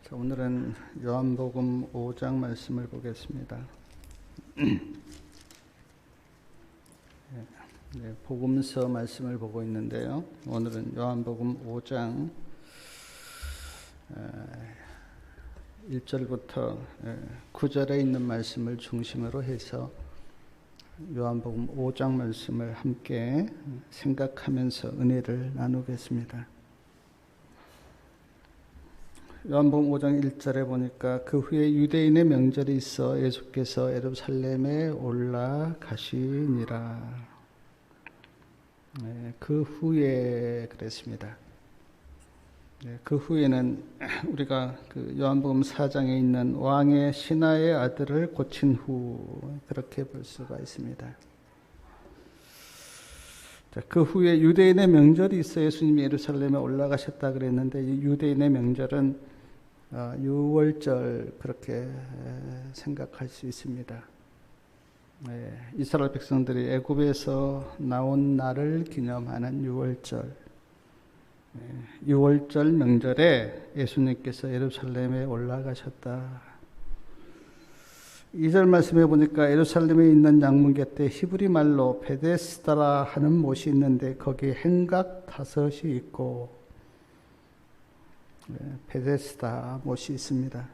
자, 오늘은 요한복음 5장 말씀을 보겠습니다. 복음서 말씀을 보고 있는데요. 오늘은 요한복음 5장 1절부터 9절에 있는 말씀을 중심으로 해서 요한복음 5장 말씀을 함께 생각하면서 은혜를 나누겠습니다. 요한복음 5장 1절에 보니까 그 후에 유대인의 명절이 있어 예수께서 예루살렘에 올라가시니라. 그 후에 그랬습니다. 그 후에는 우리가 그 요한복음 4장에 있는 왕의 신하의 아들을 고친 후 그렇게 볼 수가 있습니다. 그 후에 유대인의 명절이 있어 예수님이 예루살렘에 올라가셨다 그랬는데 이 유대인의 명절은 유월절 그렇게 생각할 수 있습니다. 이스라엘 백성들이 애굽에서 나온 날을 기념하는 유월절. 유월절 명절에 예수님께서 예루살렘에 올라가셨다. 2절 말씀해 보니까 예루살렘에 있는 양문 곁에 히브리 말로 베데스다라 하는 못이 있는데 거기에 행각 5이 있고 베데스다 못이 있습니다.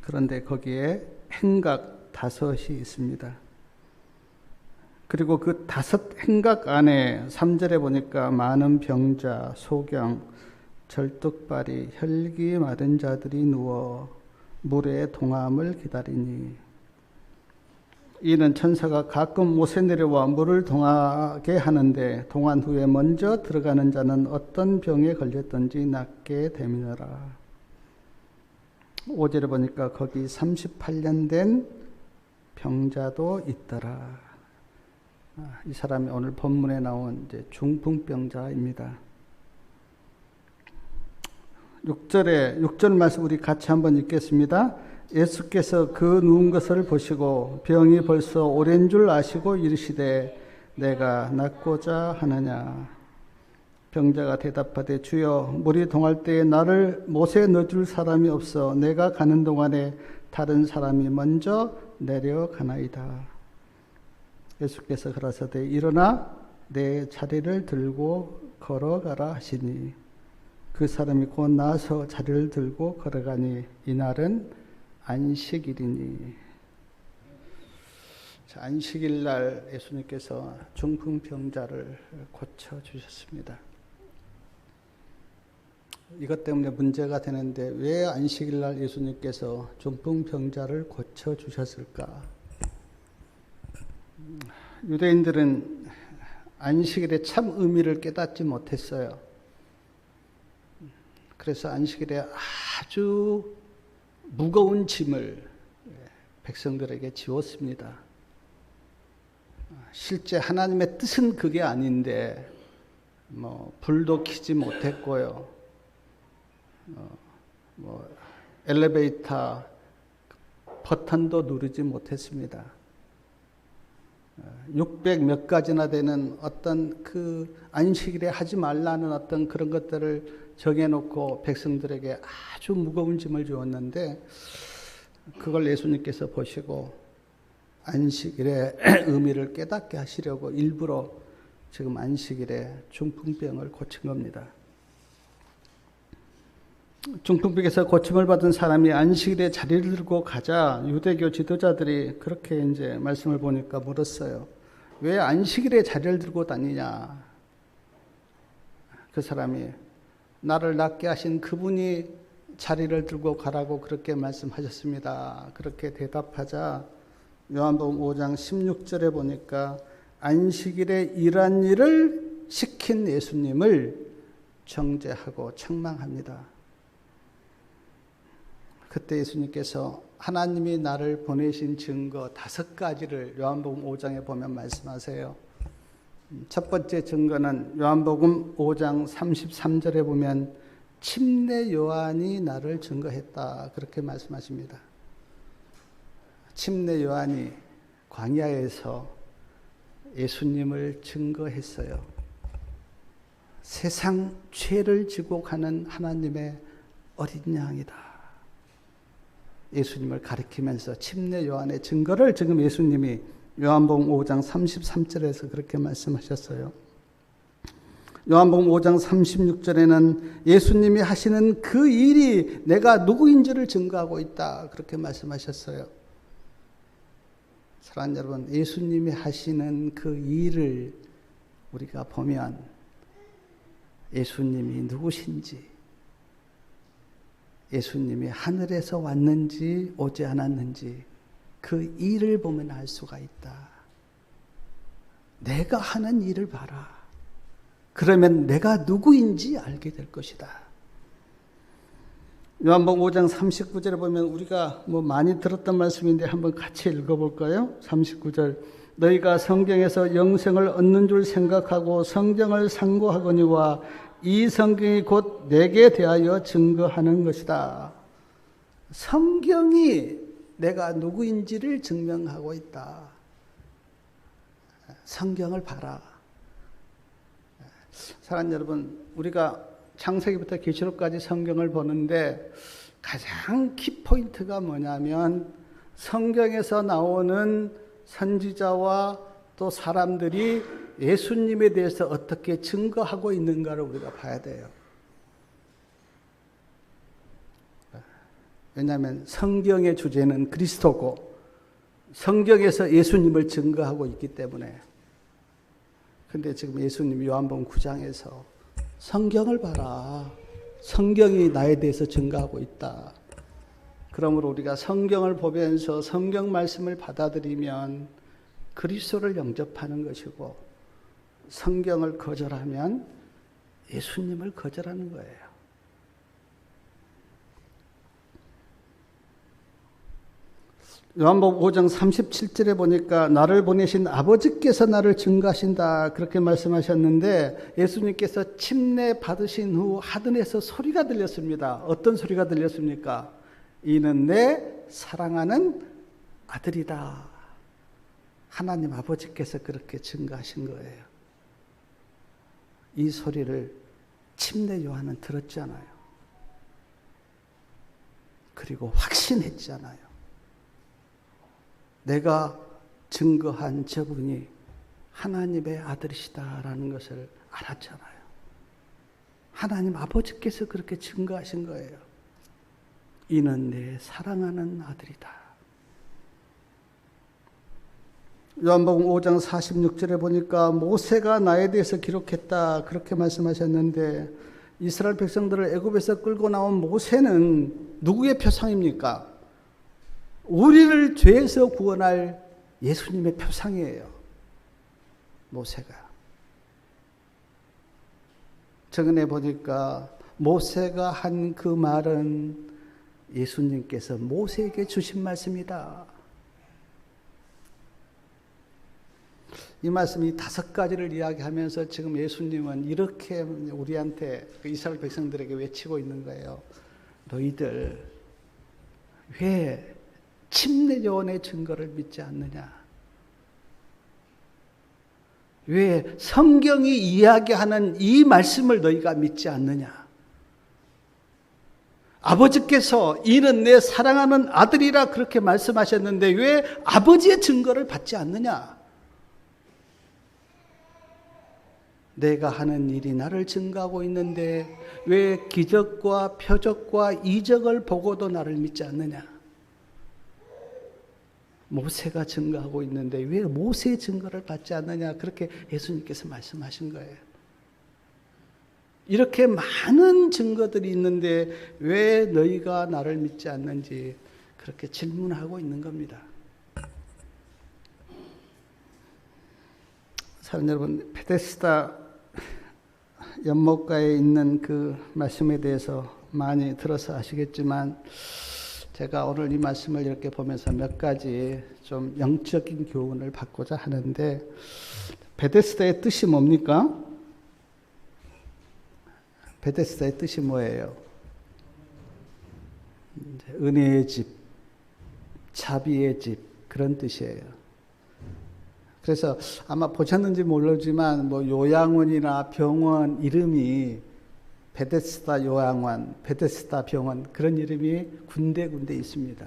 그런데 거기에 행각 5이 있습니다. 그리고 그 5 행각 안에 3절에 보니까 많은 병자, 소경, 절뚝발이, 혈기 마른 자들이 누워 물의 동함을 기다리니 이는 천사가 가끔 못에 내려와 물을 동하게 하는데 동한 후에 먼저 들어가는 자는 어떤 병에 걸렸든지 낫게 되미노라. 5절에 보니까 거기 38년 된 병자도 있더라. 이 사람이 오늘 본문에 나온 이제 중풍병자입니다. 6절 말씀 우리 같이 한번 읽겠습니다. 예수께서 그 누운 것을 보시고 병이 벌써 오랜 줄 아시고 이르시되 내가 낫고자 하느냐. 병자가 대답하되 주여 물이 동할 때에 나를 못에 넣어줄 사람이 없어 내가 가는 동안에 다른 사람이 먼저 내려가나이다. 예수께서 가라사대 일어나 내 자리를 들고 걸어가라 하시니 그 사람이 곧 나서 자리를 들고 걸어가니 이날은 안식일이니. 안식일 날 예수님께서 중풍병자를 고쳐주셨습니다. 이것 때문에 문제가 되는데 왜 안식일 날 예수님께서 중풍병자를 고쳐주셨을까? 유대인들은 안식일의 참 의미를 깨닫지 못했어요. 그래서 안식일에 아주 무거운 짐을 백성들에게 지웠습니다. 실제 하나님의 뜻은 그게 아닌데 불도 켜지 못했고요. 엘리베이터 버튼도 누르지 못했습니다. 600 몇 가지나 되는 어떤 그 안식일에 하지 말라는 어떤 그런 것들을 정해놓고 백성들에게 아주 무거운 짐을 주었는데 그걸 예수님께서 보시고 안식일의 의미를 깨닫게 하시려고 일부러 지금 안식일에 중풍병을 고친 겁니다. 중풍병에서 고침을 받은 사람이 안식일에 자리를 들고 가자 유대교 지도자들이 그렇게 이제 말씀을 보니까 물었어요. 왜 안식일에 자리를 들고 다니냐? 그 사람이 나를 낫게 하신 그분이 자리를 들고 가라고 그렇게 말씀하셨습니다. 그렇게 대답하자 요한복음 5장 16절에 보니까 안식일에 일한 일을 시킨 예수님을 정죄하고 책망합니다. 그때 예수님께서 하나님이 나를 보내신 증거 5가지를 요한복음 5장에 보면 말씀하세요. 첫 번째 증거는 요한복음 5장 33절에 보면 침례 요한이 나를 증거했다 그렇게 말씀하십니다. 침례 요한이 광야에서 예수님을 증거했어요. 세상 죄를 지고 가는 하나님의 어린 양이다. 예수님을 가리키면서 침례 요한의 증거를 지금 예수님이 요한복음 5장 33절에서 그렇게 말씀하셨어요. 요한복음 5장 36절에는 예수님이 하시는 그 일이 내가 누구인지를 증거하고 있다. 그렇게 말씀하셨어요. 사랑하는 여러분, 예수님이 하시는 그 일을 우리가 보면 예수님이 누구신지, 예수님이 하늘에서 왔는지 오지 않았는지 그 일을 보면 알 수가 있다. 내가 하는 일을 봐라. 그러면 내가 누구인지 알게 될 것이다. 요한복음 5장 39절에 보면 우리가 많이 들었던 말씀인데 한번 같이 읽어볼까요? 39절. 너희가 성경에서 영생을 얻는 줄 생각하고 성경을 상고하거니와 이 성경이 곧 내게 대하여 증거하는 것이다. 성경이 내가 누구인지를 증명하고 있다. 성경을 봐라. 사랑하는 여러분, 우리가 창세기부터 계시록까지 성경을 보는데 가장 키포인트가 뭐냐면 성경에서 나오는 선지자와 또 사람들이 예수님에 대해서 어떻게 증거하고 있는가를 우리가 봐야 돼요. 왜냐하면 성경의 주제는 그리스도고 성경에서 예수님을 증거하고 있기 때문에. 근데 지금 예수님이 요한복음 9장에서 성경을 봐라. 성경이 나에 대해서 증거하고 있다. 그러므로 우리가 성경을 보면서 성경 말씀을 받아들이면 그리스도를 영접하는 것이고 성경을 거절하면 예수님을 거절하는 거예요. 요한복음 5장 37절에 보니까 나를 보내신 아버지께서 나를 증거하신다 그렇게 말씀하셨는데 예수님께서 침례 받으신 후 하늘에서 소리가 들렸습니다. 어떤 소리가 들렸습니까? 이는 내 사랑하는 아들이다. 하나님 아버지께서 그렇게 증거하신 거예요. 이 소리를 침례 요한은 들었잖아요. 그리고 확신했잖아요. 내가 증거한 저분이 하나님의 아들이시다라는 것을 알았잖아요. 하나님 아버지께서 그렇게 증거하신 거예요. 이는 내 사랑하는 아들이다. 요한복음 5장 46절에 보니까 모세가 나에 대해서 기록했다 그렇게 말씀하셨는데 이스라엘 백성들을 애굽에서 끌고 나온 모세는 누구의 표상입니까? 우리를 죄에서 구원할 예수님의 표상이에요. 모세가. 최근에 보니까 모세가 한 그 말은 예수님께서 모세에게 주신 말씀이다. 이 말씀이 5가지를 이야기하면서 지금 예수님은 이렇게 우리한테 이스라엘 백성들에게 외치고 있는 거예요. 너희들 왜 침례 요한의 증거를 믿지 않느냐? 왜 성경이 이야기하는 이 말씀을 너희가 믿지 않느냐? 아버지께서 이는 내 사랑하는 아들이라 그렇게 말씀하셨는데 왜 아버지의 증거를 받지 않느냐? 내가 하는 일이 나를 증거하고 있는데 왜 기적과 표적과 이적을 보고도 나를 믿지 않느냐? 모세가 증거하고 있는데 왜 모세의 증거를 받지 않느냐? 그렇게 예수님께서 말씀하신 거예요. 이렇게 많은 증거들이 있는데 왜 너희가 나를 믿지 않는지 그렇게 질문하고 있는 겁니다. 사랑하는 여러분, 베데스다 연못가에 있는 그 말씀에 대해서 많이 들어서 아시겠지만 제가 오늘 이 말씀을 이렇게 보면서 몇 가지 좀 영적인 교훈을 받고자 하는데 베데스다의 뜻이 뭡니까? 베데스다의 뜻이 뭐예요? 은혜의 집, 자비의 집 그런 뜻이에요. 그래서 아마 보셨는지 모르지만 뭐 요양원이나 병원 이름이 베데스다 요양원, 베데스다 병원 그런 이름이 군데군데 있습니다.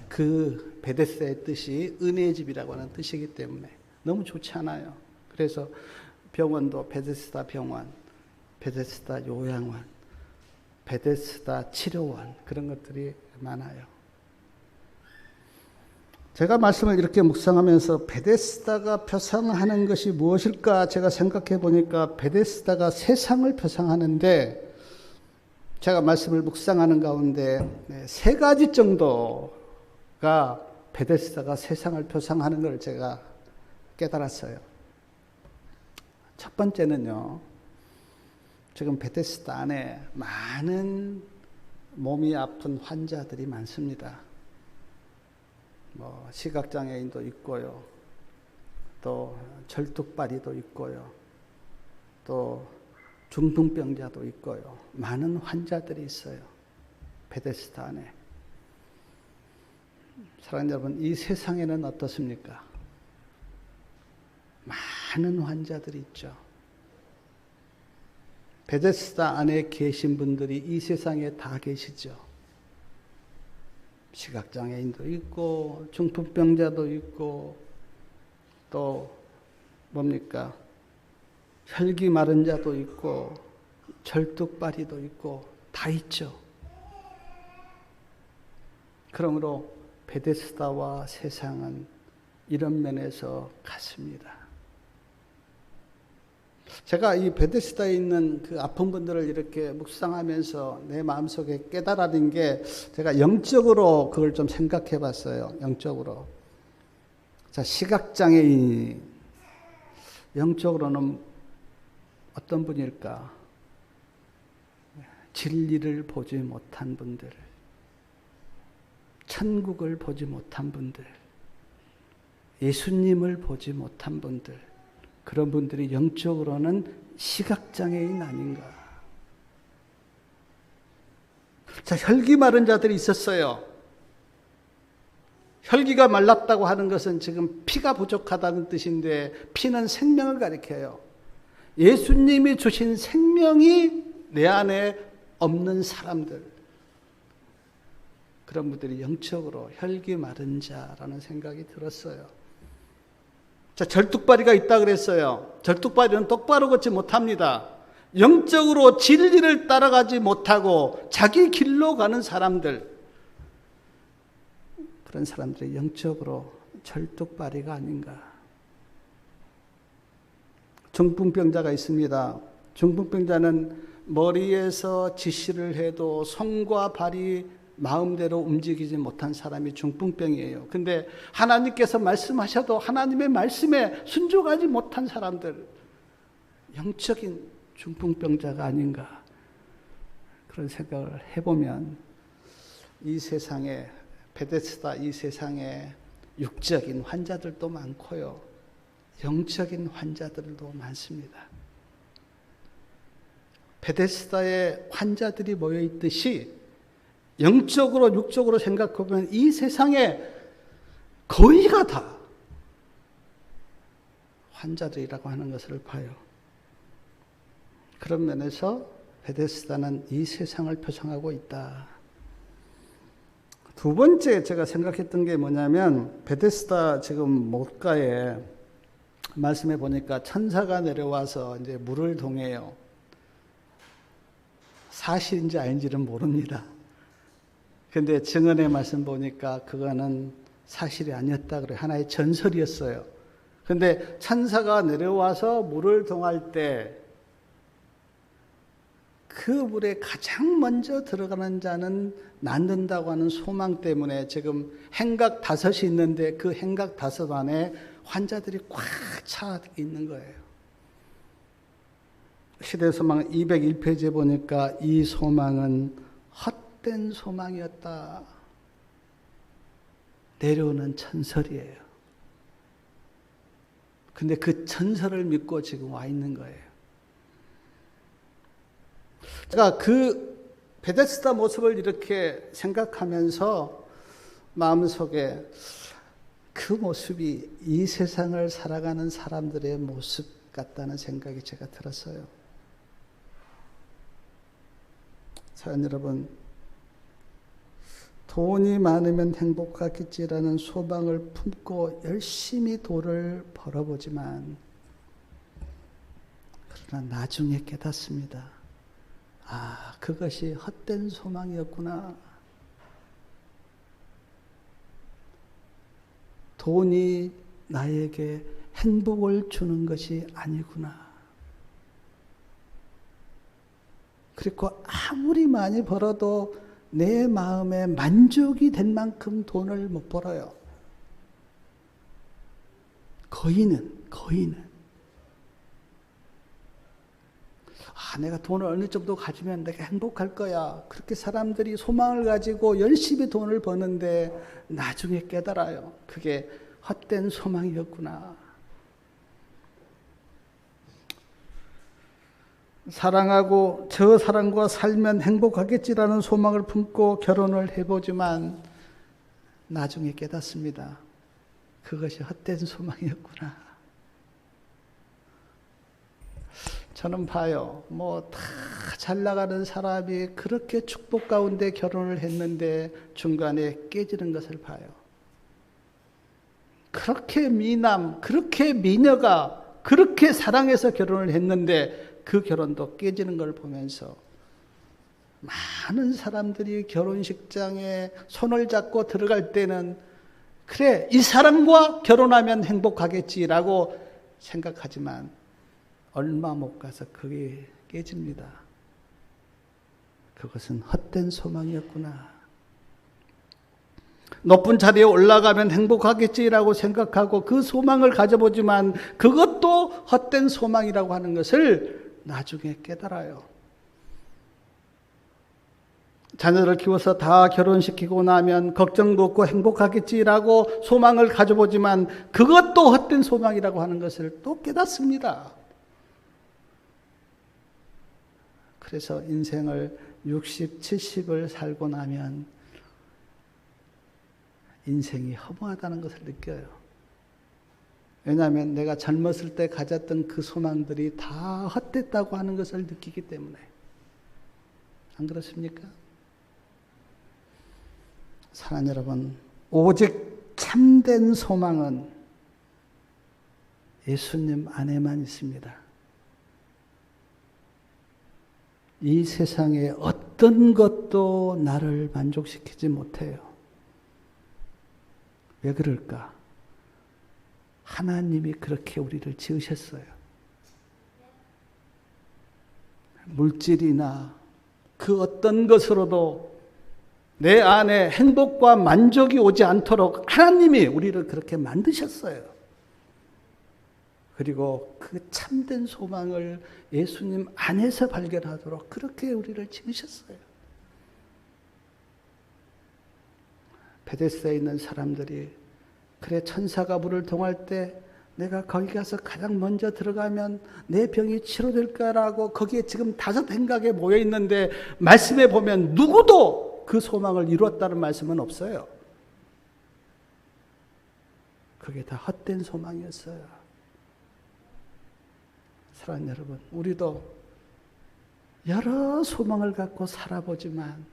그 베데스다의 뜻이 은혜의 집이라고 하는 뜻이기 때문에 너무 좋지 않아요. 그래서 병원도 베데스다 병원, 베데스다 요양원, 베데스다 치료원 그런 것들이 많아요. 제가 말씀을 이렇게 묵상하면서 베데스다가 표상하는 것이 무엇일까 제가 생각해 보니까 베데스다가 세상을 표상하는데 제가 말씀을 묵상하는 가운데 세 가지 정도가 베데스다가 세상을 표상하는 걸 제가 깨달았어요. 첫 번째는요. 지금 베데스다 안에 많은 몸이 아픈 환자들이 많습니다. 시각장애인도 있고요. 또 절뚝발이도 있고요. 또 중풍병자도 있고요. 많은 환자들이 있어요. 베데스다 안에. 사랑하는 여러분, 이 세상에는 어떻습니까? 많은 환자들이 있죠. 베데스다 안에 계신 분들이 이 세상에 다 계시죠. 시각장애인도 있고 중풍병자도 있고 또 뭡니까? 혈기 마른 자도 있고 절뚝발이도 있고 다 있죠. 그러므로 베데스다와 세상은 이런 면에서 같습니다. 제가 이 베데스다에 있는 그 아픈 분들을 이렇게 묵상하면서 내 마음속에 깨달아진 게 제가 영적으로 그걸 좀 생각해 봤어요. 영적으로. 자, 시각장애인이 영적으로는 어떤 분일까? 진리를 보지 못한 분들, 천국을 보지 못한 분들, 예수님을 보지 못한 분들, 그런 분들이 영적으로는 시각장애인 아닌가. 자, 혈기 마른 자들이 있었어요. 혈기가 말랐다고 하는 것은 지금 피가 부족하다는 뜻인데 피는 생명을 가리켜요. 예수님이 주신 생명이 내 안에 없는 사람들, 그런 분들이 영적으로 혈기 마른 자라는 생각이 들었어요. 자, 절뚝발이가 있다 그랬어요. 절뚝발이는 똑바로 걷지 못합니다. 영적으로 진리를 따라가지 못하고 자기 길로 가는 사람들, 그런 사람들이 영적으로 절뚝발이가 아닌가. 중풍병자가 있습니다. 중풍병자는 머리에서 지시를 해도 손과 발이 마음대로 움직이지 못한 사람이 중풍병이에요. 근데 하나님께서 말씀하셔도 하나님의 말씀에 순종하지 못한 사람들, 영적인 중풍병자가 아닌가. 그런 생각을 해보면 이 세상에, 베데스다 이 세상에 육적인 환자들도 많고요. 영적인 환자들도 많습니다. 베데스다에 환자들이 모여 있듯이 영적으로 육적으로 생각해보면 이 세상에 거의가 다 환자들이라고 하는 것을 봐요. 그런 면에서 베데스다는 이 세상을 표상하고 있다. 두 번째 제가 생각했던 게 뭐냐면 베데스다 지금 못가에 말씀해 보니까 천사가 내려와서 이제 물을 동해요. 사실인지 아닌지는 모릅니다. 근데 증언의 말씀 보니까 그거는 사실이 아니었다 그래요. 하나의 전설이었어요. 근데 천사가 내려와서 물을 동할 때 그 물에 가장 먼저 들어가는 자는 낫는다고 하는 소망 때문에 지금 행각 5이 있는데 그 행각 5 안에 환자들이 꽉 차 있는 거예요. 시대소망 201페이지에 보니까 이 소망은 헛된 소망이었다. 내려오는 전설이에요. 근데 그 전설을 믿고 지금 와 있는 거예요. 제가 그 베데스다 모습을 이렇게 생각하면서 마음속에 그 모습이 이 세상을 살아가는 사람들의 모습 같다는 생각이 제가 들었어요. 사랑 여러분, 돈이 많으면 행복하겠지라는 소망을 품고 열심히 돈을 벌어보지만, 그러나 나중에 깨닫습니다. 아, 그것이 헛된 소망이었구나. 돈이 나에게 행복을 주는 것이 아니구나. 그리고 아무리 많이 벌어도 내 마음에 만족이 될 만큼 돈을 못 벌어요. 거의는. 내가 돈을 어느 정도 가지면 내가 행복할 거야. 그렇게 사람들이 소망을 가지고 열심히 돈을 버는데 나중에 깨달아요. 그게 헛된 소망이었구나. 사랑하고 저 사람과 살면 행복하겠지라는 소망을 품고 결혼을 해보지만 나중에 깨닫습니다. 그것이 헛된 소망이었구나. 저는 봐요. 다 잘 나가는 사람이 그렇게 축복 가운데 결혼을 했는데 중간에 깨지는 것을 봐요. 그렇게 미남, 그렇게 미녀가 그렇게 사랑해서 결혼을 했는데 그 결혼도 깨지는 걸 보면서 많은 사람들이 결혼식장에 손을 잡고 들어갈 때는 그래, 이 사람과 결혼하면 행복하겠지라고 생각하지만 얼마 못 가서 그게 깨집니다. 그것은 헛된 소망이었구나. 높은 자리에 올라가면 행복하겠지라고 생각하고 그 소망을 가져보지만 그것도 헛된 소망이라고 하는 것을 나중에 깨달아요. 자녀를 키워서 다 결혼시키고 나면 걱정도 없고 행복하겠지라고 소망을 가져보지만 그것도 헛된 소망이라고 하는 것을 또 깨닫습니다. 그래서 인생을 60, 70을 살고 나면 인생이 허무하다는 것을 느껴요. 왜냐하면 내가 젊었을 때 가졌던 그 소망들이 다 헛됐다고 하는 것을 느끼기 때문에. 안 그렇습니까? 사랑하는 여러분, 오직 참된 소망은 예수님 안에만 있습니다. 이 세상에 어떤 것도 나를 만족시키지 못해요. 왜 그럴까? 하나님이 그렇게 우리를 지으셨어요. 물질이나 그 어떤 것으로도 내 안에 행복과 만족이 오지 않도록 하나님이 우리를 그렇게 만드셨어요. 그리고 그 참된 소망을 예수님 안에서 발견하도록 그렇게 우리를 지으셨어요. 베데스다에 있는 사람들이 그래, 천사가 물을 통할 때 내가 거기 가서 가장 먼저 들어가면 내 병이 치료될까라고 거기에 지금 5 행각에 모여 있는데 말씀에 보면 누구도 그 소망을 이루었다는 말씀은 없어요. 그게 다 헛된 소망이었어요. 사랑하는 여러분, 우리도 여러 소망을 갖고 살아보지만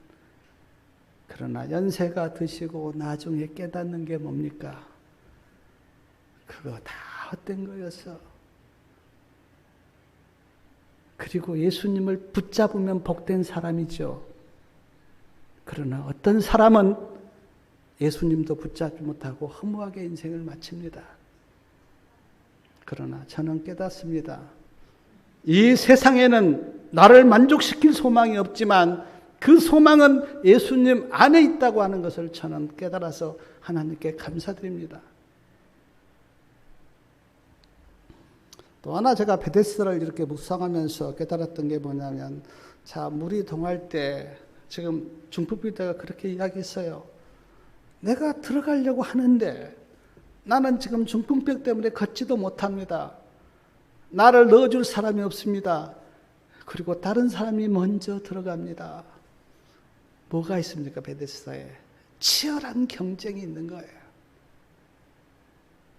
그러나 연세가 드시고 나중에 깨닫는 게 뭡니까? 그거 다 헛된 거였어. 그리고 예수님을 붙잡으면 복된 사람이죠. 그러나 어떤 사람은 예수님도 붙잡지 못하고 허무하게 인생을 마칩니다. 그러나 저는 깨닫습니다. 이 세상에는 나를 만족시킬 소망이 없지만 그 소망은 예수님 안에 있다고 하는 것을 저는 깨달아서 하나님께 감사드립니다. 또 하나 제가 베데스다를 이렇게 묵상하면서 깨달았던 게 뭐냐면, 자, 물이 동할 때 지금 중풍병자가 그렇게 이야기했어요. 내가 들어가려고 하는데 나는 지금 중풍병 때문에 걷지도 못합니다. 나를 넣어줄 사람이 없습니다. 그리고 다른 사람이 먼저 들어갑니다. 뭐가 있습니까? 베데스다에 치열한 경쟁이 있는 거예요.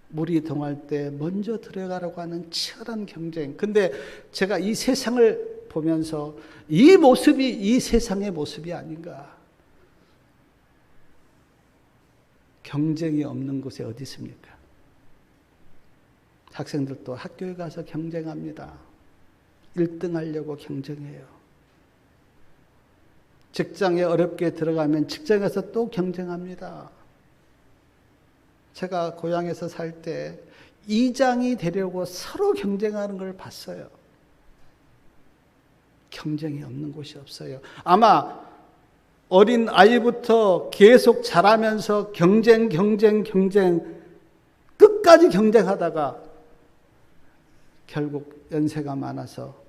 물이 동할 때 먼저 들어가라고 하는 치열한 경쟁. 근데 제가 이 세상을 보면서 이 모습이 이 세상의 모습이 아닌가. 경쟁이 없는 곳에 어디 있습니까? 학생들도 학교에 가서 경쟁합니다. 1등 하려고 경쟁해요. 직장에 어렵게 들어가면 직장에서 또 경쟁합니다. 제가 고향에서 살 때 이장이 되려고 서로 경쟁하는 걸 봤어요. 경쟁이 없는 곳이 없어요. 아마 어린 아이부터 계속 자라면서 경쟁 끝까지 경쟁하다가 결국 연세가 많아서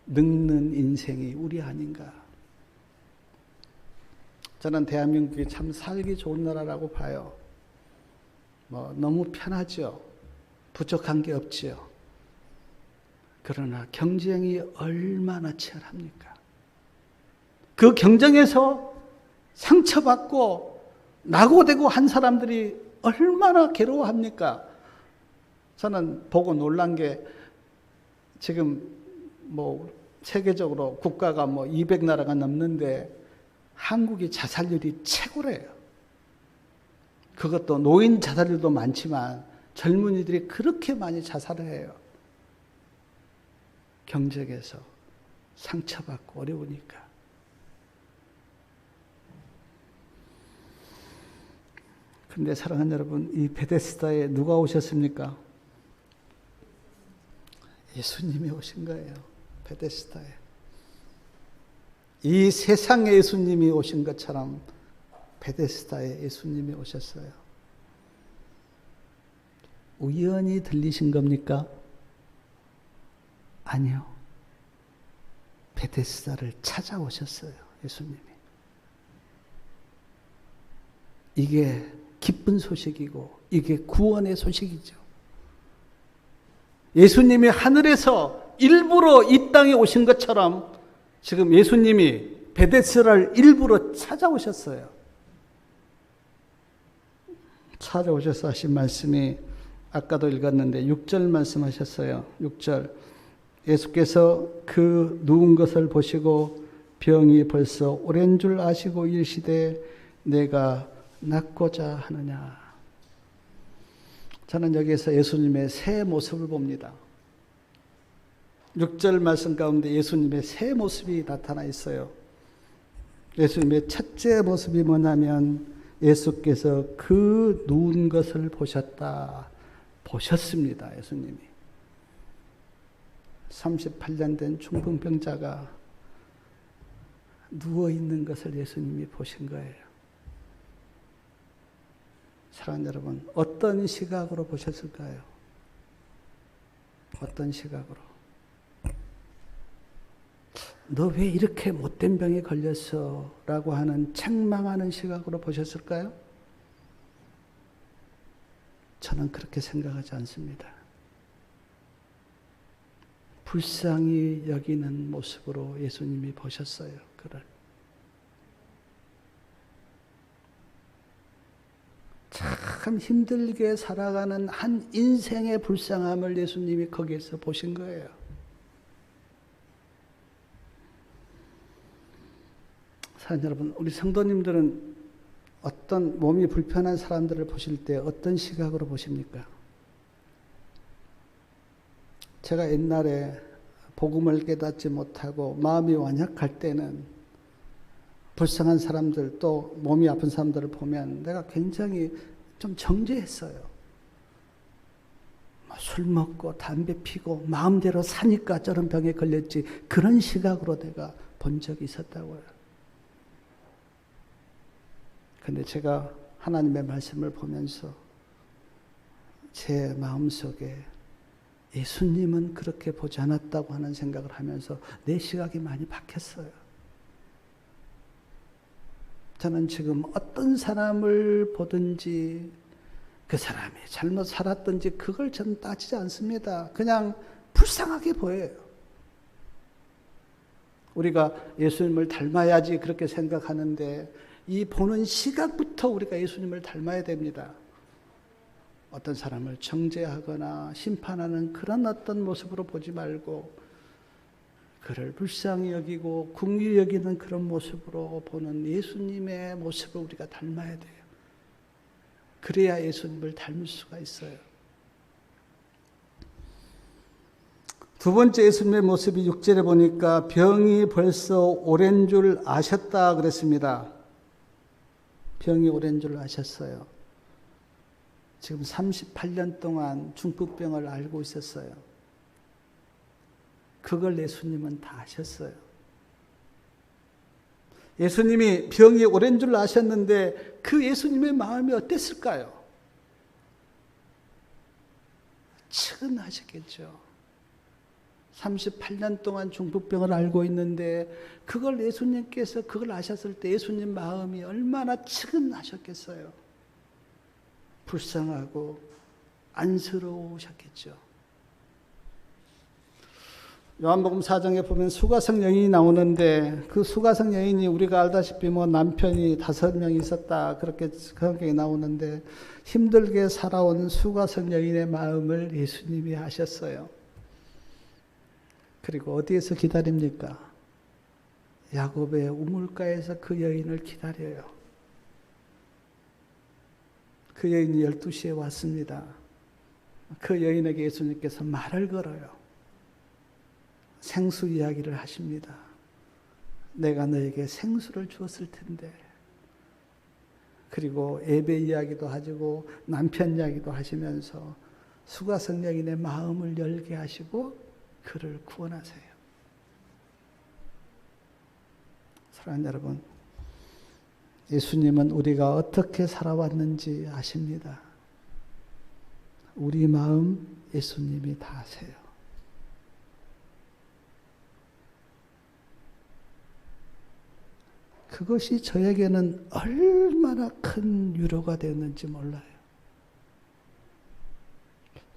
늙는 인생이 우리 아닌가. 저는 대한민국이 참 살기 좋은 나라라고 봐요. 너무 편하죠. 부족한 게 없지요. 그러나 경쟁이 얼마나 치열합니까? 그 경쟁에서 상처받고 낙오되고 한 사람들이 얼마나 괴로워합니까? 저는 보고 놀란 게 지금 세계적으로 국가가 200나라가 넘는데 한국이 자살률이 최고래요. 그것도 노인 자살률도 많지만 젊은이들이 그렇게 많이 자살을 해요. 경쟁에서 상처받고 어려우니까. 근데 사랑하는 여러분, 이 베데스다에 누가 오셨습니까? 예수님이 오신 거예요. 베데스다에. 이 세상에 예수님이 오신 것처럼 베데스다에 예수님이 오셨어요. 우연히 들리신 겁니까? 아니요. 베데스다를 찾아오셨어요. 예수님이. 이게 기쁜 소식이고 이게 구원의 소식이죠. 예수님이 하늘에서 일부러 이 땅에 오신 것처럼 지금 예수님이 베데스다를 일부러 찾아오셨어요. 찾아오셔서 하신 말씀이 아까도 읽었는데 6절 말씀하셨어요. 6절. 예수께서 그 누운 것을 보시고 병이 벌써 오랜 줄 아시고 이르시되 내가 낫고자 하느냐. 저는 여기에서 예수님의 새 모습을 봅니다. 6절 말씀 가운데 예수님의 새 모습이 나타나 있어요. 예수님의 첫째 모습이 뭐냐면 예수께서 그 누운 것을 보셨습니다. 예수님이. 38년 된 중풍병자가 누워있는 것을 예수님이 보신 거예요. 사랑하는 여러분, 어떤 시각으로 보셨을까요? 어떤 시각으로? 너 왜 이렇게 못된 병에 걸렸어? 라고 하는 책망하는 시각으로 보셨을까요? 저는 그렇게 생각하지 않습니다. 불쌍히 여기는 모습으로 예수님이 보셨어요. 그를. 참 힘들게 살아가는 한 인생의 불쌍함을 예수님이 거기에서 보신 거예요. 사랑하는 여러분, 우리 성도님들은 어떤 몸이 불편한 사람들을 보실 때 어떤 시각으로 보십니까? 제가 옛날에 복음을 깨닫지 못하고 마음이 완약할 때는 불쌍한 사람들 또 몸이 아픈 사람들을 보면 내가 굉장히 좀 정죄했어요. 술 먹고 담배 피고 마음대로 사니까 저런 병에 걸렸지, 그런 시각으로 내가 본 적이 있었다고요. 근데 제가 하나님의 말씀을 보면서 제 마음속에 예수님은 그렇게 보지 않았다고 하는 생각을 하면서 내 시각이 많이 바뀌었어요. 저는 지금 어떤 사람을 보든지 그 사람이 잘못 살았든지 그걸 저는 따지지 않습니다. 그냥 불쌍하게 보여요. 우리가 예수님을 닮아야지 그렇게 생각하는데 이 보는 시각부터 우리가 예수님을 닮아야 됩니다. 어떤 사람을 정죄하거나 심판하는 그런 어떤 모습으로 보지 말고 그를 불쌍히 여기고 긍휼히 여기는 그런 모습으로 보는 예수님의 모습을 우리가 닮아야 돼요. 그래야 예수님을 닮을 수가 있어요. 두 번째 예수님의 모습이 6절에 보니까 병이 벌써 오랜 줄 아셨다 그랬습니다. 병이 오랜 줄 아셨어요. 지금 38년 동안 중풍병을 앓고 있었어요. 그걸 예수님은 다 아셨어요. 예수님이 병이 오랜 줄 아셨는데 그 예수님의 마음이 어땠을까요? 측은하셨겠죠. 38년 동안 중풍병을 앓고 있는데 그걸 예수님께서 그걸 아셨을 때 예수님 마음이 얼마나 측은하셨겠어요. 불쌍하고 안쓰러우셨겠죠. 요한복음 4장에 보면 수가성 여인이 나오는데 그 수가성 여인이 우리가 알다시피 뭐 남편이 5명 있었다 그렇게 나오는데 힘들게 살아온 수가성 여인의 마음을 예수님이 아셨어요. 그리고 어디에서 기다립니까? 야곱의 우물가에서 그 여인을 기다려요. 그 여인이 12시에 왔습니다. 그 여인에게 예수님께서 말을 걸어요. 생수 이야기를 하십니다. 내가 너에게 생수를 주었을 텐데. 그리고 예배 이야기도 하시고 남편 이야기도 하시면서 수가성 여인의 마음을 열게 하시고 그를 구원하세요. 사랑하는 여러분, 예수님은 우리가 어떻게 살아왔는지 아십니다. 우리 마음 예수님이 다 아세요. 그것이 저에게는 얼마나 큰 위로가 되었는지 몰라요.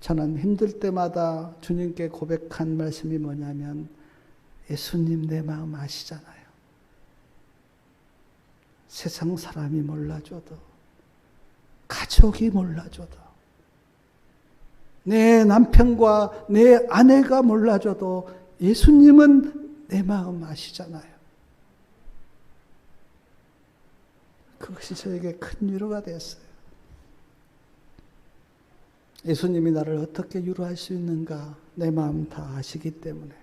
저는 힘들 때마다 주님께 고백한 말씀이 뭐냐면 예수님 내 마음 아시잖아요. 세상 사람이 몰라줘도 가족이 몰라줘도 내 남편과 내 아내가 몰라줘도 예수님은 내 마음 아시잖아요. 그것이 저에게 큰 위로가 되었어요. 예수님이 나를 어떻게 위로할 수 있는가 내 마음 다 아시기 때문에.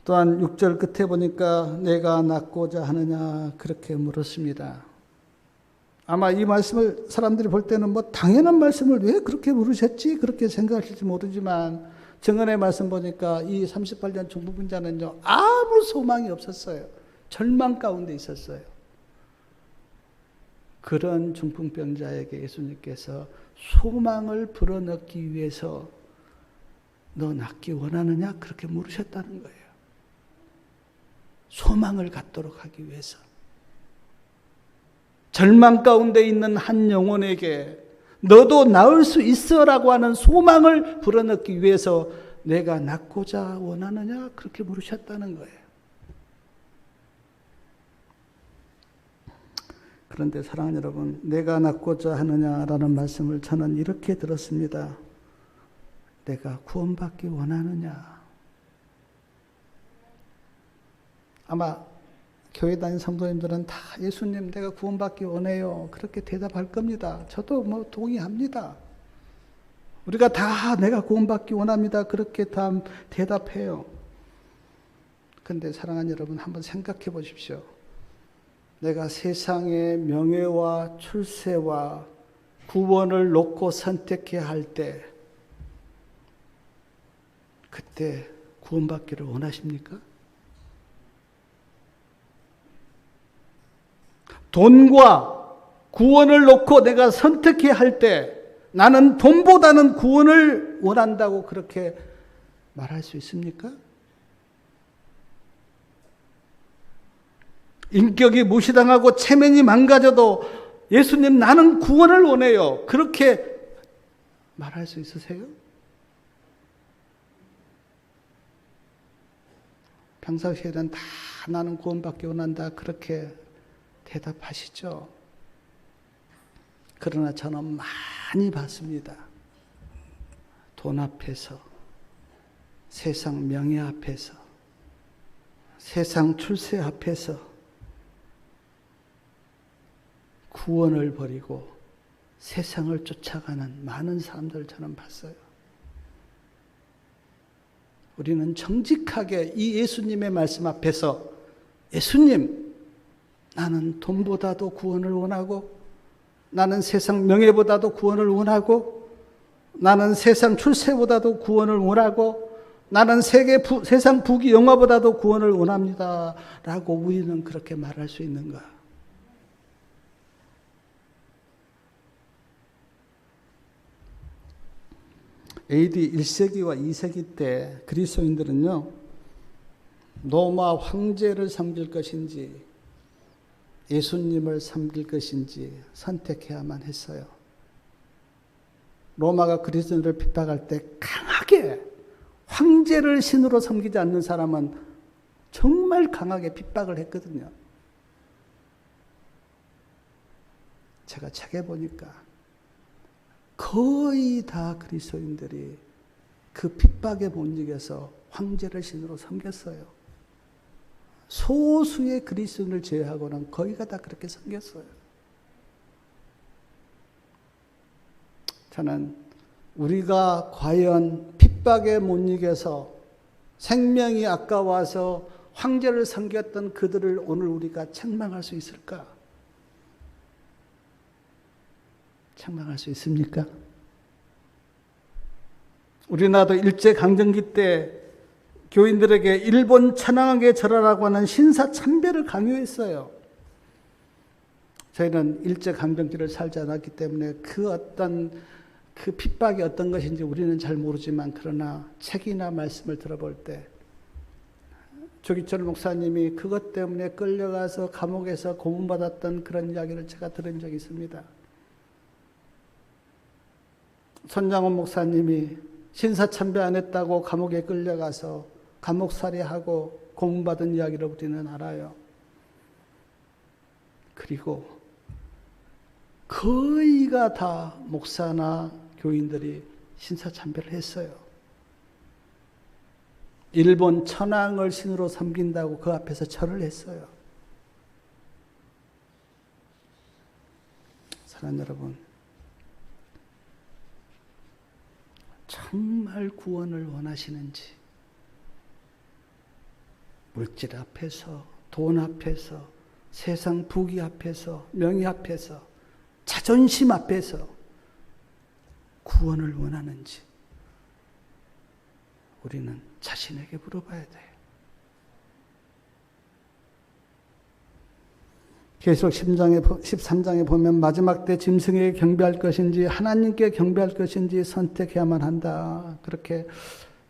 또한 6절 끝에 보니까 내가 낫고자 하느냐 그렇게 물었습니다. 아마 이 말씀을 사람들이 볼 때는 뭐 당연한 말씀을 왜 그렇게 물으셨지 그렇게 생각하실지 모르지만 정언의 말씀 보니까 이 38년 중풍병자는요 아무 소망이 없었어요. 절망 가운데 있었어요. 그런 중풍병자에게 예수님께서 소망을 불어넣기 위해서 너 낫기 원하느냐? 그렇게 물으셨다는 거예요. 소망을 갖도록 하기 위해서. 절망 가운데 있는 한 영혼에게 너도 나을 수 있어라고 하는 소망을 불어넣기 위해서 내가 낫고자 원하느냐? 그렇게 물으셨다는 거예요. 그런데 사랑하는 여러분, 내가 낫고자 하느냐라는 말씀을 저는 이렇게 들었습니다. 내가 구원받기 원하느냐. 아마 교회 다니는 성도님들은 다 예수님 내가 구원받기 원해요. 그렇게 대답할 겁니다. 저도 뭐 동의합니다. 우리가 다 내가 구원받기 원합니다. 그렇게 다 대답해요. 그런데 사랑하는 여러분 한번 생각해 보십시오. 내가 세상의 명예와 출세와 구원을 놓고 선택해야 할 때 그때 구원받기를 원하십니까? 돈과 구원을 놓고 내가 선택해야 할 때 나는 돈보다는 구원을 원한다고 그렇게 말할 수 있습니까? 인격이 무시당하고 체면이 망가져도 예수님 나는 구원을 원해요. 그렇게 말할 수 있으세요? 평상시에는 다 나는 구원받기 원한다 그렇게 대답하시죠. 그러나 저는 많이 봤습니다. 돈 앞에서 세상 명예 앞에서, 세상 출세 앞에서 구원을 버리고 세상을 쫓아가는 많은 사람들을 저는 봤어요. 우리는 정직하게 이 예수님의 말씀 앞에서 예수님, 나는 돈보다도 구원을 원하고, 나는 세상 명예보다도 구원을 원하고, 나는 세상 출세보다도 구원을 원하고, 나는 세상 부귀 영화보다도 구원을 원합니다. 라고 우리는 그렇게 말할 수 있는가? AD 1세기와 2세기 때 그리스도인들은요, 로마 황제를 섬길 것인지 예수님을 섬길 것인지 선택해야만 했어요. 로마가 그리스도인들을 핍박할 때 강하게 황제를 신으로 섬기지 않는 사람은 정말 강하게 핍박을 했거든요. 제가 책에 보니까 거의 다 그리스도인들이 그 핍박에 못 이겨서 황제를 신으로 섬겼어요. 소수의 그리스도인을 제외하고는 거의가 다 그렇게 섬겼어요. 저는 우리가 과연 핍박에 못 이겨서 생명이 아까워서 황제를 섬겼던 그들을 오늘 우리가 책망할 수 있을까? 책망할 수 있습니까? 우리나라도 일제강점기 때 교인들에게 일본 천황에게 절하라고 하는 신사참배를 강요했어요. 저희는 일제강점기를 살지 않았기 때문에 그 핍박이 어떤 것인지 우리는 잘 모르지만, 그러나 책이나 말씀을 들어볼 때 조기철 목사님이 그것 때문에 끌려가서 감옥에서 고문받았던 그런 이야기를 제가 들은 적이 있습니다. 손장훈 목사님이 신사참배 안 했다고 감옥에 끌려가서 감옥살이하고 고문받은 이야기를 우리는 알아요. 그리고 거의가 다 목사나 교인들이 신사참배를 했어요. 일본 천황을 신으로 섬긴다고 그 앞에서 절을 했어요. 사랑하는 여러분, 정말 구원을 원하시는지, 물질 앞에서, 돈 앞에서, 세상 부귀 앞에서, 명예 앞에서, 자존심 앞에서 구원을 원하는지 우리는 자신에게 물어봐야 돼요. 계시록 13장에 보면 마지막 때 짐승에게 경배할 것인지 하나님께 경배할 것인지 선택해야만 한다.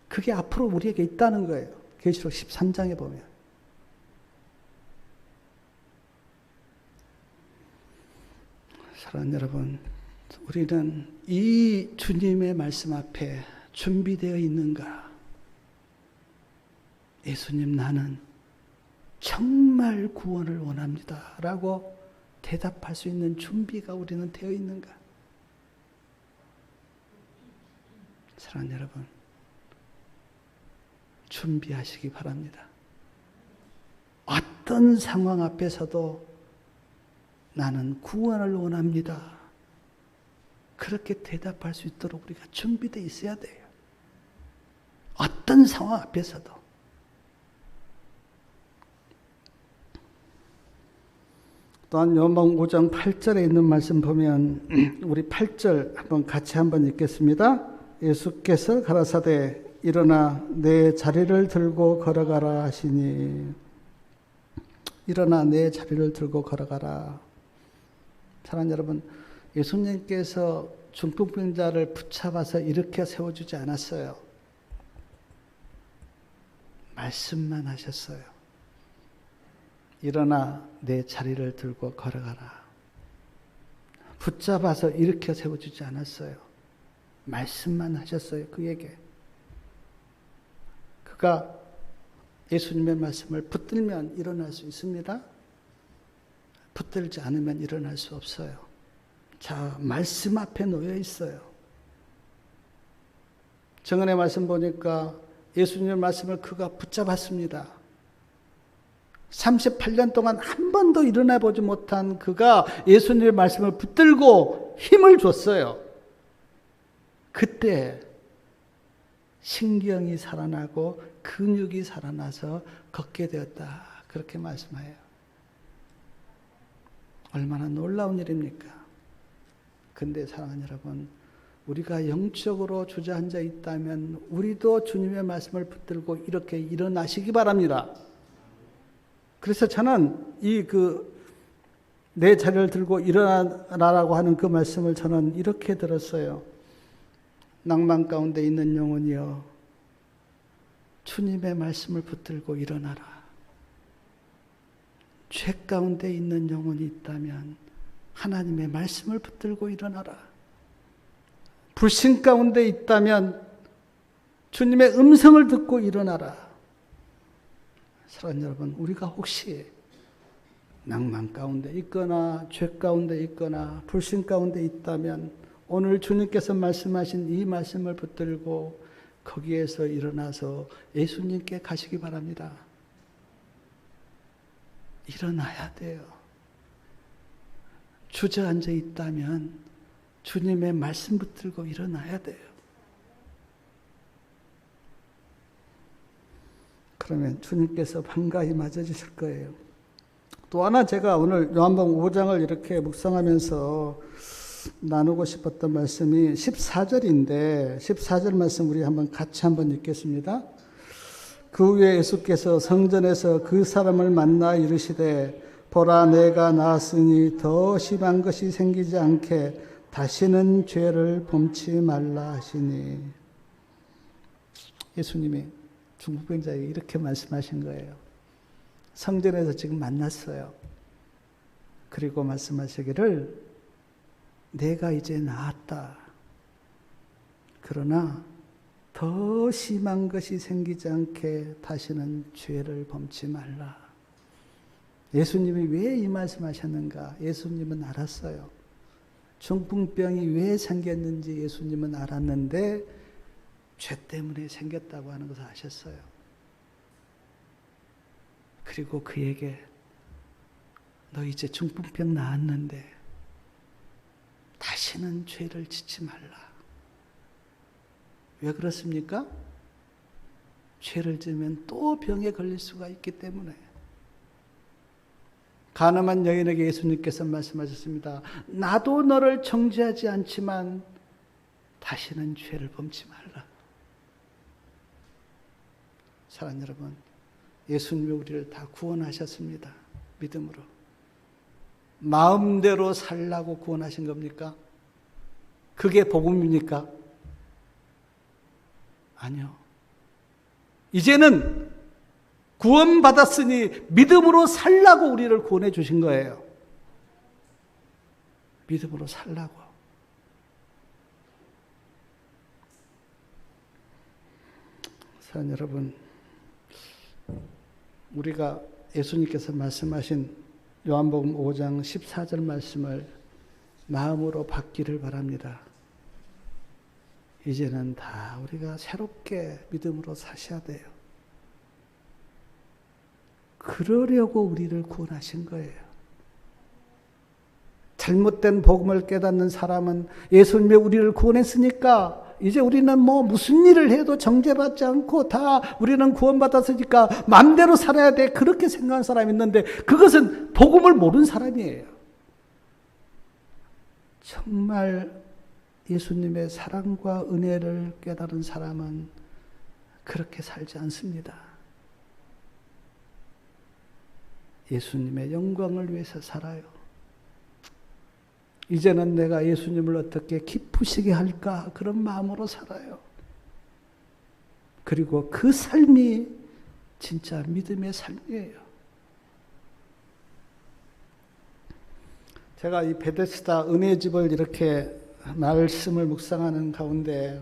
그게 앞으로 우리에게 있다는 거예요. 계시록 13장에 보면. 사랑하는 여러분, 우리는 이 주님의 말씀 앞에 준비되어 있는가? 예수님, 나는 정말 구원을 원합니다. 라고 대답할 수 있는 준비가 우리는 되어 있는가? 사랑하는 여러분, 준비하시기 바랍니다. 어떤 상황 앞에서도 나는 구원을 원합니다. 그렇게 대답할 수 있도록 우리가 준비되어 있어야 돼요. 어떤 상황 앞에서도. 또한 요한복음 5장 8절에 있는 말씀 보면 우리 8절 같이 한번 읽겠습니다. 예수께서 가라사대 일어나 내 자리를 들고 걸어가라 하시니, 일어나 내 자리를 들고 걸어가라. 사랑하는 여러분, 예수님께서 중풍병자를 붙잡아서 일으켜 세워주지 않았어요. 말씀만 하셨어요. 일어나 내 자리를 들고 걸어가라. 붙잡아서 일으켜 세워주지 않았어요. 말씀만 하셨어요. 그에게. 그가 예수님의 말씀을 붙들면 일어날 수 있습니다. 붙들지 않으면 일어날 수 없어요. 자, 말씀 앞에 놓여 있어요. 정언의 말씀 보니까 예수님의 말씀을 그가 붙잡았습니다. 38년 동안 한 번도 일어나 보지 못한 그가 예수님의 말씀을 붙들고 힘을 줬어요. 그때 신경이 살아나고 근육이 살아나서 걷게 되었다. 그렇게 말씀해요. 얼마나 놀라운 일입니까? 근데 사랑하는 여러분, 우리가 영적으로 주저앉아 있다면 우리도 주님의 말씀을 붙들고 이렇게 일어나시기 바랍니다. 그래서 저는 내 자리를 들고 일어나라고 하는 그 말씀을 저는 이렇게 들었어요. 낭만 가운데 있는 영혼이여, 주님의 말씀을 붙들고 일어나라. 죄 가운데 있는 영혼이 있다면 하나님의 말씀을 붙들고 일어나라. 불신 가운데 있다면 주님의 음성을 듣고 일어나라. 사랑하는 여러분, 우리가 혹시 낭만 가운데 있거나 죄 가운데 있거나 불신 가운데 있다면 오늘 주님께서 말씀하신 이 말씀을 붙들고 거기에서 일어나서 예수님께 가시기 바랍니다. 일어나야 돼요. 주저앉아 있다면 주님의 말씀 붙들고 일어나야 돼요. 그러면 주님께서 반가이 맞아주실 거예요. 또 하나 제가 오늘 요한복음 5장을 이렇게 묵상하면서 나누고 싶었던 말씀이 14절인데 14절 말씀 우리 같이 한번 읽겠습니다. 그 후에 예수께서 성전에서 그 사람을 만나 이르시되 보라 내가 나았으니 더 심한 것이 생기지 않게 다시는 죄를 범치 말라 하시니. 예수님이 중풍병자에게 이렇게 말씀하신 거예요. 성전에서 지금 만났어요. 그리고 말씀하시기를 내가 이제 나았다. 그러나 더 심한 것이 생기지 않게 다시는 죄를 범치 말라. 예수님이 왜 이 말씀하셨는가? 예수님은 알았어요. 중풍병이 왜 생겼는지 예수님은 알았는데 죄 때문에 생겼다고 하는 것을 아셨어요. 그리고 그에게 너 이제 중풍병 나았는데 다시는 죄를 짓지 말라. 왜 그렇습니까? 죄를 지으면 또 병에 걸릴 수가 있기 때문에. 가늠한 여인에게 예수님께서 말씀하셨습니다. 나도 너를 정죄하지 않지만 다시는 죄를 범치 말라. 사랑하는 여러분, 예수님이 우리를 다 구원하셨습니다. 믿음으로. 마음대로 살라고 구원하신 겁니까? 그게 복음입니까? 아니요. 이제는 구원받았으니 믿음으로 살라고 우리를 구원해 주신 거예요. 믿음으로 살라고. 사랑하는 여러분, 우리가 예수님께서 말씀하신 요한복음 5장 14절 말씀을 마음으로 받기를 바랍니다. 이제는 다 우리가 새롭게 믿음으로 사셔야 돼요. 그러려고 우리를 구원하신 거예요. 잘못된 복음을 깨닫는 사람은 예수님이 우리를 구원했으니까 이제 우리는 무슨 일을 해도 정죄받지 않고 다 우리는 구원받았으니까 마음대로 살아야 돼. 그렇게 생각하는 사람이 있는데 그것은 복음을 모르는 사람이에요. 정말 예수님의 사랑과 은혜를 깨달은 사람은 그렇게 살지 않습니다. 예수님의 영광을 위해서 살아요. 이제는 내가 예수님을 어떻게 기쁘시게 할까? 그런 마음으로 살아요. 그리고 그 삶이 진짜 믿음의 삶이에요. 제가 이 베데스다 은혜집을 이렇게 말씀을 묵상하는 가운데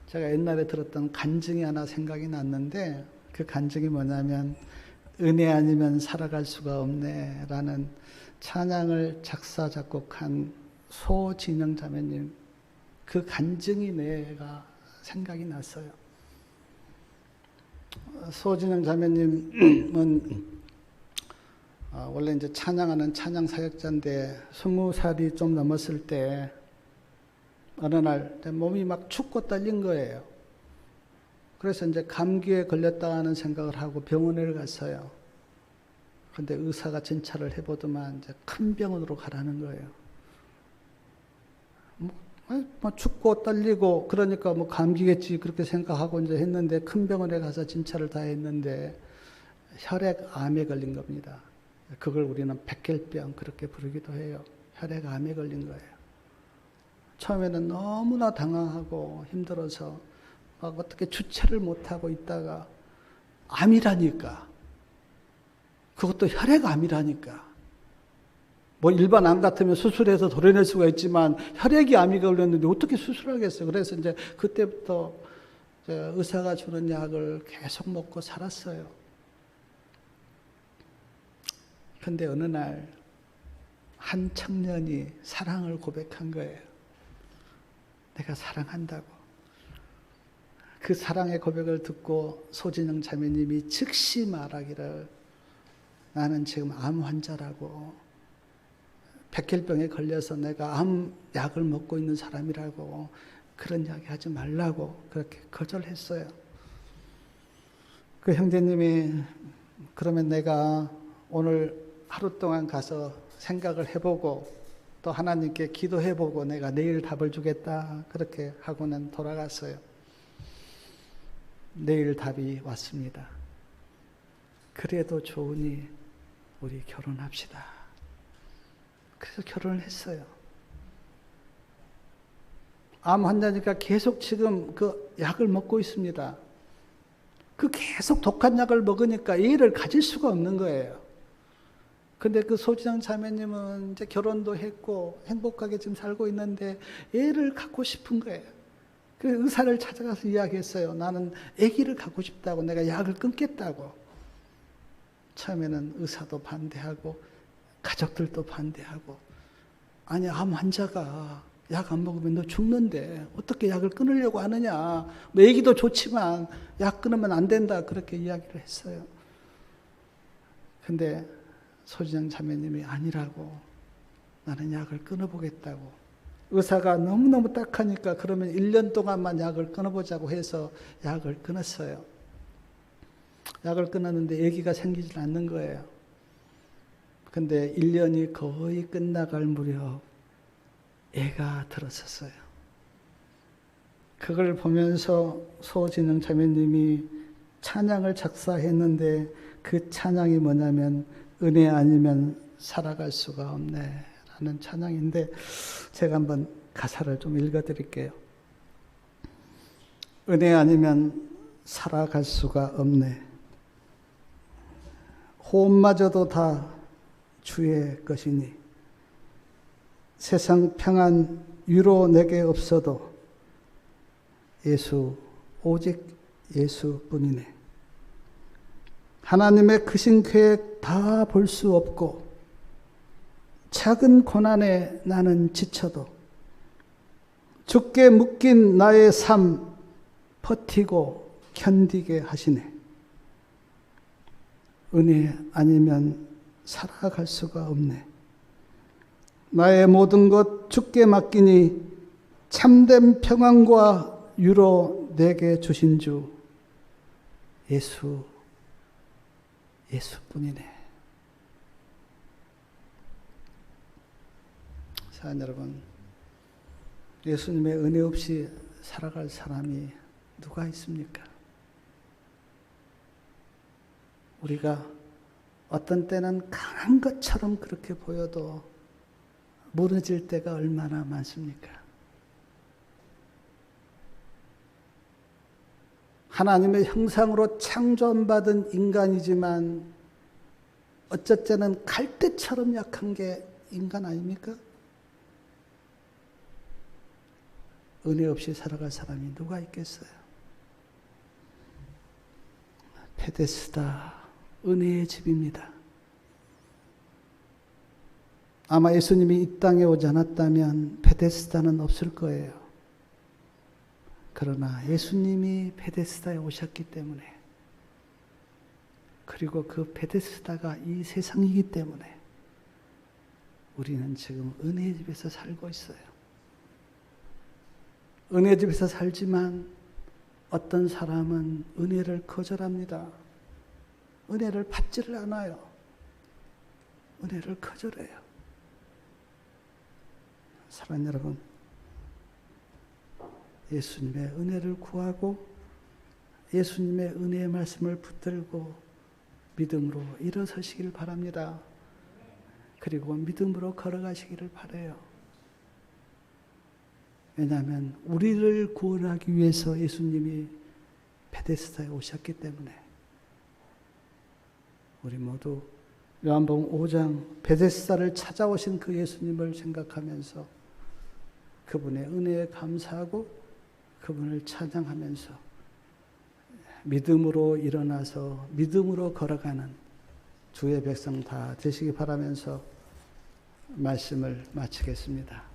제가 옛날에 들었던 간증이 하나 생각이 났는데 그 간증이 뭐냐면 은혜 아니면 살아갈 수가 없네 라는 찬양을 작사 작곡한 소진영 자매님 그 간증이 내가 생각이 났어요. 소진영 자매님은 원래 이제 찬양하는 찬양 사역자인데 20살이 좀 넘었을 때 어느 날 몸이 막 춥고 떨린 거예요. 그래서 이제 감기에 걸렸다는 생각을 하고 병원에 갔어요. 근데 의사가 진찰을 해보더만 이제 큰 병원으로 가라는 거예요. 뭐 춥고 떨리고 그러니까 뭐 감기겠지 그렇게 생각하고 이제 했는데 큰 병원에 가서 진찰을 다 했는데 혈액암에 걸린 겁니다. 그걸 우리는 백혈병 그렇게 부르기도 해요. 혈액암에 걸린 거예요. 처음에는 너무나 당황하고 힘들어서 막 어떻게 주체를 못하고 있다가 암이라니까. 그것도 혈액암이라니까. 뭐 일반 암 같으면 수술해서 도려낼 수가 있지만 혈액이 암이 걸렸는데 어떻게 수술하겠어요. 그래서 이제 그때부터 의사가 주는 약을 계속 먹고 살았어요. 근데 어느 날 한 청년이 사랑을 고백한 거예요. 내가 사랑한다고. 그 사랑의 고백을 듣고 소진영 자매님이 즉시 말하기를 나는 지금 암 환자라고 백혈병에 걸려서 내가 암 약을 먹고 있는 사람이라고 그런 이야기 하지 말라고 그렇게 거절했어요. 그 형제님이 그러면 내가 오늘 하루 동안 가서 생각을 해보고 또 하나님께 기도해보고 내가 내일 답을 주겠다 그렇게 하고는 돌아갔어요. 내일 답이 왔습니다. 그래도 좋으니 우리 결혼합시다. 그래서 결혼을 했어요. 암 환자니까 계속 지금 그 약을 먹고 있습니다. 그 계속 독한 약을 먹으니까 애를 가질 수가 없는 거예요. 근데 그 소진영 자매님은 이제 결혼도 했고 행복하게 지금 살고 있는데 애를 갖고 싶은 거예요. 그 의사를 찾아가서 이야기했어요. 나는 아기를 갖고 싶다고 내가 약을 끊겠다고. 처음에는 의사도 반대하고 가족들도 반대하고 아니 암 환자가 약 안 먹으면 너 죽는데 어떻게 약을 끊으려고 하느냐. 뭐 아기도 좋지만 약 끊으면 안 된다 그렇게 이야기를 했어요. 근데 소진영 자매님이 아니라고 나는 약을 끊어보겠다고. 의사가 너무너무 딱하니까 그러면 1년 동안만 약을 끊어보자고 해서 약을 끊었어요. 약을 끊었는데 아기가 생기질 않는 거예요. 근데 1년이 거의 끝나갈 무렵 애가 들었었어요. 그걸 보면서 소진영 자매님이 찬양을 작사했는데 그 찬양이 뭐냐면 은혜 아니면 살아갈 수가 없네 라는 찬양인데 제가 한번 가사를 좀 읽어드릴게요. 은혜 아니면 살아갈 수가 없네. 호흡마저도 다 주의 것이니 세상 평안 위로 내게 없어도 예수 오직 예수뿐이네. 하나님의 크신 계획 다 볼 수 없고 작은 고난에 나는 지쳐도 주께 묶인 나의 삶 버티고 견디게 하시네. 은혜 아니면 살아갈 수가 없네. 나의 모든 것 주께 맡기니 참된 평안과 유로 내게 주신 주 예수뿐이네. 사랑하는 여러분, 예수님의 은혜 없이 살아갈 사람이 누가 있습니까? 우리가 어떤 때는 강한 것처럼 그렇게 보여도 무너질 때가 얼마나 많습니까? 하나님의 형상으로 창조받은 인간이지만 어쩔 때는 갈대처럼 약한 게 인간 아닙니까? 은혜 없이 살아갈 사람이 누가 있겠어요? 베데스다, 은혜의 집입니다. 아마 예수님이 이 땅에 오지 않았다면 베데스다는 없을 거예요. 그러나 예수님이 베데스다에 오셨기 때문에 그리고 그 베데스다가 이 세상이기 때문에 우리는 지금 은혜의 집에서 살고 있어요. 은혜의 집에서 살지만 어떤 사람은 은혜를 거절합니다. 은혜를 받지를 않아요. 은혜를 거절해요. 사랑하는 여러분, 예수님의 은혜를 구하고 예수님의 은혜의 말씀을 붙들고 믿음으로 일어서시길 바랍니다. 그리고 믿음으로 걸어가시기를 바라요. 왜냐하면 우리를 구원하기 위해서 예수님이 베데스다에 오셨기 때문에 우리 모두 요한복음 5장 베데스다를 찾아오신 그 예수님을 생각하면서 그분의 은혜에 감사하고 그분을 찬양하면서 믿음으로 일어나서 믿음으로 걸어가는 주의 백성 다 되시기 바라면서 말씀을 마치겠습니다.